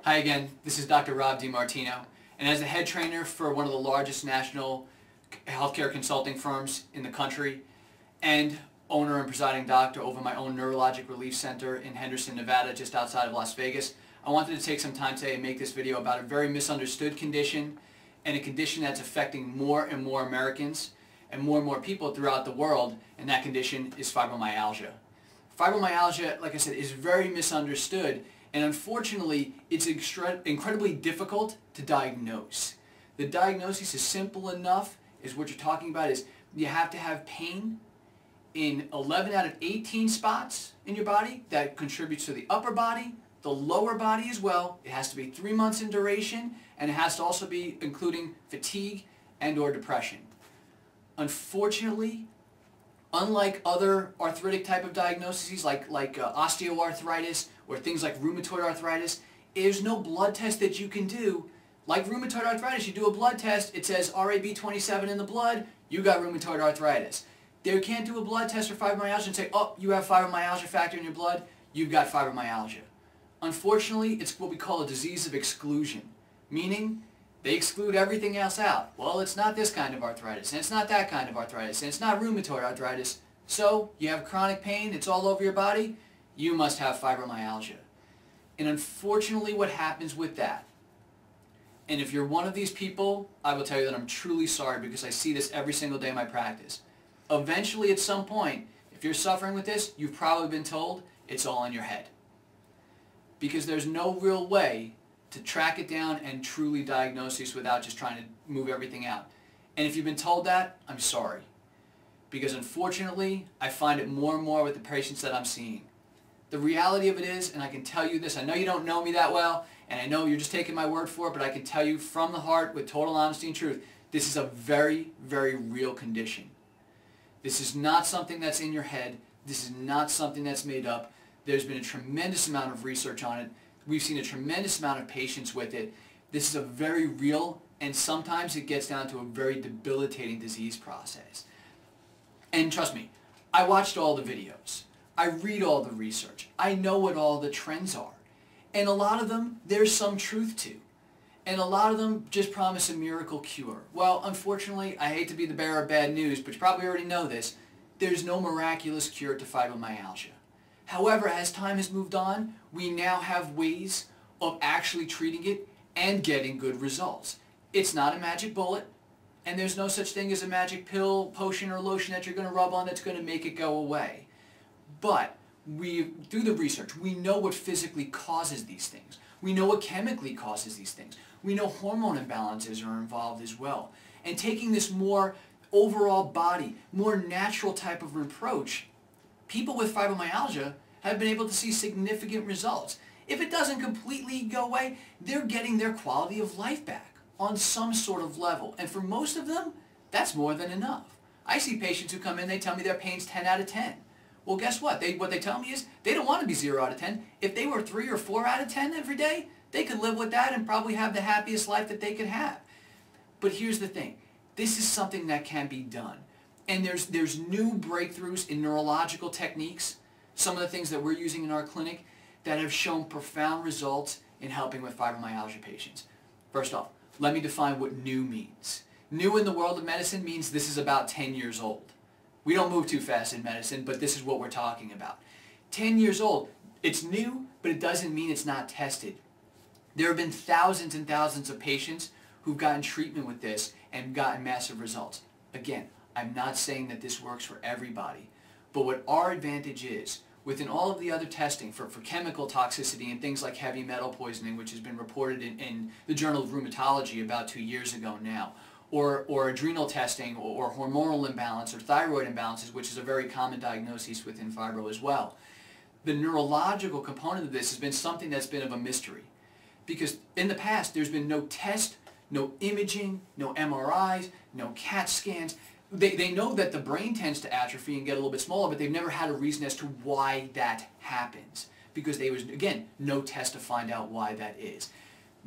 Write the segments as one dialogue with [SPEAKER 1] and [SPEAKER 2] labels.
[SPEAKER 1] Hi again, this is Dr. Rob DiMartino, and as the head trainer for one of the largest national healthcare consulting firms in the country, and owner and presiding doctor over my own neurologic relief center in Henderson, Nevada, just outside of Las Vegas, I wanted to take some time today and make this video about a very misunderstood condition, and a condition that's affecting more and more Americans and more people throughout the world, and that condition is fibromyalgia. Fibromyalgia, like I said, is very misunderstood, and unfortunately, it's incredibly difficult to diagnose. The diagnosis is simple enough, is what you're talking about is you have to have pain in 11 out of 18 spots in your body that contributes to the upper body, the lower body as well. It has to be 3 months in duration, and it has to also be including fatigue and or depression. Unfortunately, unlike other arthritic type of diagnoses like osteoarthritis or things like rheumatoid arthritis, there's no blood test that you can do. Like rheumatoid arthritis, you do a blood test, it says RAB27 in the blood, you got rheumatoid arthritis. They can't do a blood test for fibromyalgia and say, oh, you have fibromyalgia factor in your blood, you've got fibromyalgia. Unfortunately, it's what we call a disease of exclusion, meaning they exclude everything else out. Well, it's not this kind of arthritis, and it's not that kind of arthritis, and it's not rheumatoid arthritis. So, you have chronic pain, it's all over your body, you must have fibromyalgia. And unfortunately, what happens with that, and if you're one of these people, I will tell you that I'm truly sorry because I see this every single day in my practice. Eventually, at some point, if you're suffering with this, you've probably been told it's all in your head. Because there's no real way to track it down and truly diagnose this without just trying to move everything out. And if you've been told that, I'm sorry. Because unfortunately, I find it more and more with the patients that I'm seeing. The reality of it is, and I can tell you this, I know you don't know me that well, and I know you're just taking my word for it, but I can tell you from the heart, with total honesty and truth, this is a very, very real condition. This is not something that's in your head. This is not something that's made up. There's been a tremendous amount of research on it. We've seen a tremendous amount of patients with it. This is a very real, and sometimes it gets down to a very debilitating disease process. And trust me, I watched all the videos. I read all the research. I know what all the trends are. And a lot of them, there's some truth to. And a lot of them just promise a miracle cure. Well, unfortunately, I hate to be the bearer of bad news, but you probably already know this. There's no miraculous cure to fibromyalgia. However, as time has moved on, we now have ways of actually treating it and getting good results. It's not a magic bullet, and there's no such thing as a magic pill, potion, or lotion that you're going to rub on that's going to make it go away. But through the research, we know what physically causes these things. We know what chemically causes these things. We know hormone imbalances are involved as well. And taking this more overall body, more natural type of approach, people with fibromyalgia have been able to see significant results. If it doesn't completely go away, they're getting their quality of life back on some sort of level. And for most of them, that's more than enough. I see patients who come in, they tell me their pain's 10 out of 10. Well, guess what? What they tell me is they don't want to be 0 out of 10. If they were 3 or 4 out of 10 every day, they could live with that and probably have the happiest life that they could have. But here's the thing. This is something that can be done. And there's new breakthroughs in neurological techniques, some of the things that we're using in our clinic, that have shown profound results in helping with fibromyalgia patients. First off, let me define what new means. New in the world of medicine means this is about 10 years old. We don't move too fast in medicine, but this is what we're talking about. 10 years old. It's new, but it doesn't mean it's not tested. There have been thousands and thousands of patients who've gotten treatment with this and gotten massive results. Again, I'm not saying that this works for everybody, but what our advantage is, within all of the other testing for chemical toxicity and things like heavy metal poisoning, which has been reported in the Journal of Rheumatology about 2 years ago now, or adrenal testing, or hormonal imbalance, or thyroid imbalances, which is a very common diagnosis within fibro as well. The neurological component of this has been something that's been of a mystery. Because in the past, there's been no test, no imaging, no MRIs, no CAT scans. They know that the brain tends to atrophy and get a little bit smaller, but they've never had a reason as to why that happens. Because there was, again, no test to find out why that is.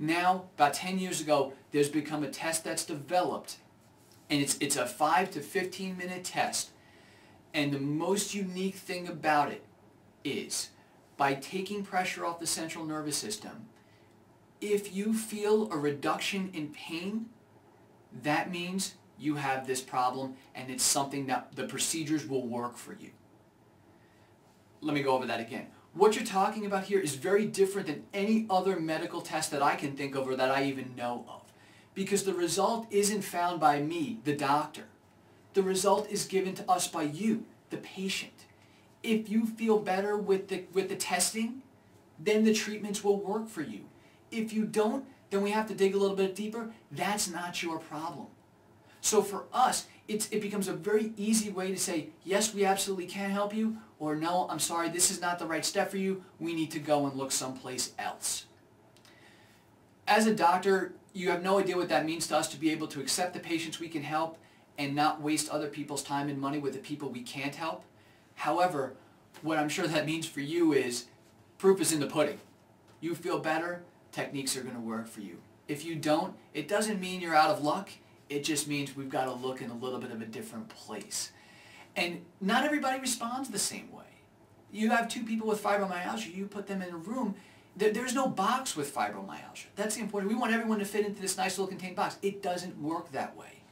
[SPEAKER 1] Now, about 10 years ago, there's become a test that's developed, and it's a 5 to 15 minute test. And the most unique thing about it is, by taking pressure off the central nervous system, If you feel a reduction in pain, that means you have this problem and it's something that the procedures will work for you. Let me go over that again. What you're talking about here is very different than any other medical test that I can think of or that I even know of. Because the result isn't found by me, the doctor. The result is given to us by you, the patient. If you feel better with the testing, then the treatments will work for you. If you don't, then we have to dig a little bit deeper. That's not your problem. So for us, it becomes a very easy way to say, yes, we absolutely can help you, or no, I'm sorry, this is not the right step for you. We need to go and look someplace else. As a doctor, you have no idea what that means to us to be able to accept the patients we can help and not waste other people's time and money with the people we can't help. However, what I'm sure that means for you is proof is in the pudding. You feel better, techniques are going to work for you. If you don't, it doesn't mean you're out of luck. It just means we've got to look in a little bit of a different place. And not everybody responds the same way. You have two people with fibromyalgia, you put them in a room, there's no box with fibromyalgia. That's the important. We want everyone to fit into this nice little contained box. It doesn't work that way.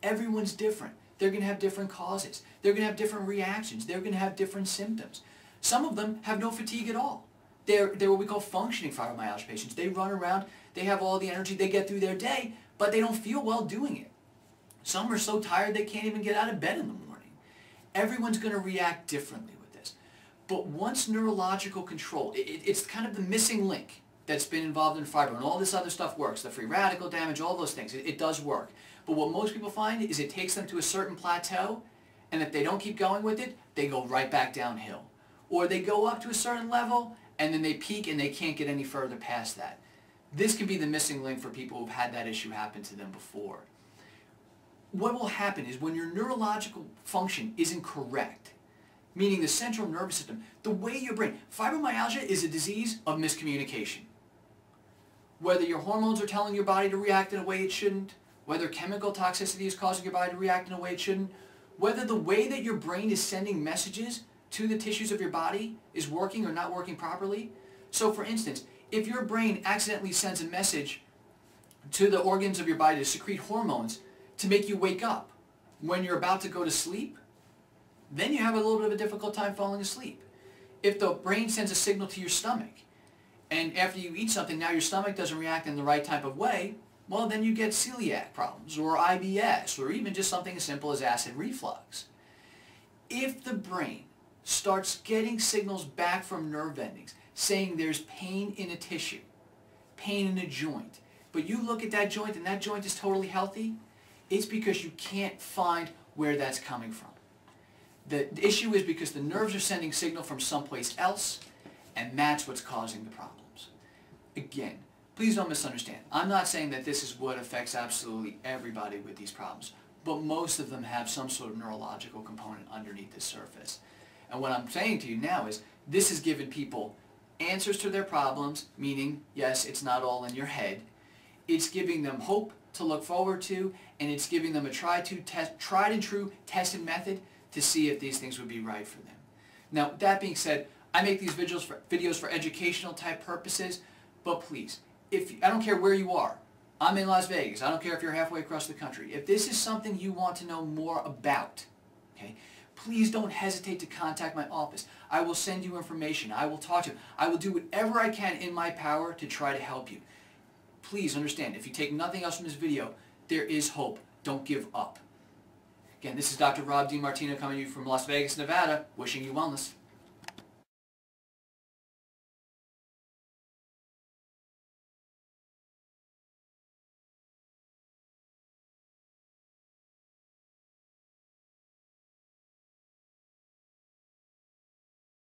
[SPEAKER 1] Everyone's different. They're going to have different causes. They're going to have different reactions. They're going to have different symptoms. Some of them have no fatigue at all. They're what we call functioning fibromyalgia patients. They run around, they have all the energy, they get through their day, but they don't feel well doing it. Some are so tired they can't even get out of bed in the morning. Everyone's going to react differently with this. But once neurological control, it's kind of the missing link that's been involved in fibro, and all this other stuff works, the free radical damage, all those things, it does work. But what most people find is it takes them to a certain plateau, and if they don't keep going with it, they go right back downhill. Or they go up to a certain level, and then they peak and they can't get any further past that. This can be the missing link for people who've had that issue happen to them before. What will happen is when your neurological function isn't correct, meaning the central nervous system, the way your brain, fibromyalgia is a disease of miscommunication. Whether your hormones are telling your body to react in a way it shouldn't, whether chemical toxicity is causing your body to react in a way it shouldn't, whether the way that your brain is sending messages to the tissues of your body is working or not working properly. So for instance, if your brain accidentally sends a message to the organs of your body to secrete hormones to make you wake up when you're about to go to sleep, then you have a little bit of a difficult time falling asleep. If the brain sends a signal to your stomach, and after you eat something, now your stomach doesn't react in the right type of way, well, then you get celiac problems, or IBS, or even just something as simple as acid reflux. If the brain starts getting signals back from nerve endings saying there's pain in a tissue, pain in a joint, but you look at that joint and that joint is totally healthy, it's because you can't find where that's coming from. The issue is because the nerves are sending signal from someplace else, and that's what's causing the problems. Again, please don't misunderstand. I'm not saying that this is what affects absolutely everybody with these problems, but most of them have some sort of neurological component underneath the surface. And what I'm saying to you now is this has given people answers to their problems, meaning, yes, it's not all in your head. It's giving them hope to look forward to, and it's giving them a tried and true tested method to see if these things would be right for them. Now, that being said, I make these videos for educational type purposes, but please, I don't care where you are. I'm in Las Vegas. I don't care if you're halfway across the country. If this is something you want to know more about, okay, please don't hesitate to contact my office. I will send you information. I will talk to you. I will do whatever I can in my power to try to help you. Please understand, if you take nothing else from this video, there is hope. Don't give up. Again, this is Dr. Rob DiMartino coming to you from Las Vegas, Nevada, wishing you wellness.